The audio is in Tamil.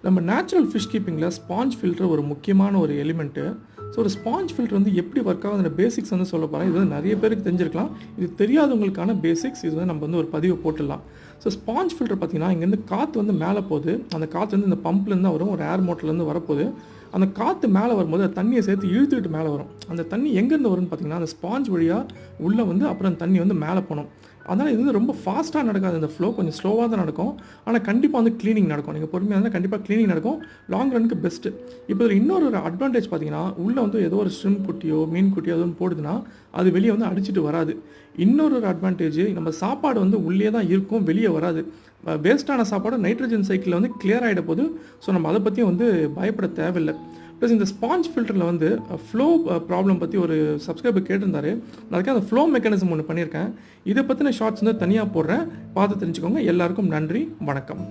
நம்ம நேச்சுரல் ஃபிஷ் கீப்பிங்கில் ஸ்பாஞ்ச் ஃபில்டர் ஒரு முக்கியமான ஒரு எலிமெண்ட்டு. ஸோ ஒரு ஸ்பாஞ்ச் ஃபில்டர் வந்து எப்படி ஒர்க் ஆகுது, அந்த பேசிக்ஸ் வந்து சொல்ல போகிறேன். இது வந்து நிறைய பேருக்கு தெரிஞ்சிருக்கலாம். இது தெரியாதவங்களுக்கான பேசிக்ஸ் இது வந்து நம்ம வந்து ஒரு பதிவு போட்டுடலாம். ஸோ ஸ்பாஞ்ச் ஃபில்டர் பார்த்திங்கன்னா, இங்கேருந்து காற்று வந்து மேலே போகுது. அந்த காற்று வந்து இந்த பம்ப்லேருந்து வரும், ஒரு ஏர் மோட்டர்லேருந்து வரப்போகுது. அந்த காற்று மேலே வரும்போது அந்த தண்ணியை சேர்த்து இழுத்துக்கிட்டு மேலே வரும். அந்த தண்ணி எங்கேருந்து வரும்னு பார்த்திங்கன்னா, அந்த ஸ்பாஞ்ச் வழியாக உள்ளே வந்து அப்புறம் அந்த தண்ணி வந்து மேலே போகணும். அதனால் இது வந்து ரொம்ப ஃபாஸ்ட்டாக நடக்காது. இந்த ஃப்ளோ கொஞ்சம் ஸ்லோவாக தான் நடக்கும். ஆனால் கண்டிப்பாக வந்து க்ளீனிங் நடக்கும். நீங்கள் பொறுமையாக இருந்தால் கண்டிப்பாக க்ளீனிங் நடக்கும். Long ரனுக்கு best. இப்போ இதில் இன்னொரு அட்வான்டேஜ் பார்த்தீங்கன்னா, உள்ளே வந்து ஏதோ ஒரு ஷ்ரிம்ப் குட்டியோ மீன் குட்டியோ எதுவும் போடுதுன்னா அது வெளியே வந்து அடிச்சுட்டு வராது. இன்னொரு அட்வான்டேஜ், நம்ம சாப்பாடு வந்து உள்ளே தான் இருக்கும், வெளியே வராது. வேஸ்ட்டான சாப்பாடு நைட்ரஜன் சைக்கிளில் வந்து கிளியர் ஆகிட போது. ஸோ நம்ம அதை பற்றியும் வந்து பயப்பட தேவையில்லை. ப்ளஸ் இந்த ஸ்பாஞ்ச் ஃபில்டரில் வந்து ஃப்ளோ ப்ராப்ளம் பற்றி ஒரு சப்ஸ்கிரைபர் கேட்டிருந்தாரு. அதுக்கு அந்த ஃப்ளோ மெக்கானிசம் ஒன்று பண்ணியிருக்கேன். இதை பற்றின ஷார்ட்ஸ் வந்து தனியாக போடுறேன், பார்த்து தெரிஞ்சுக்கோங்க. எல்லாருக்கும் நன்றி, வணக்கம்.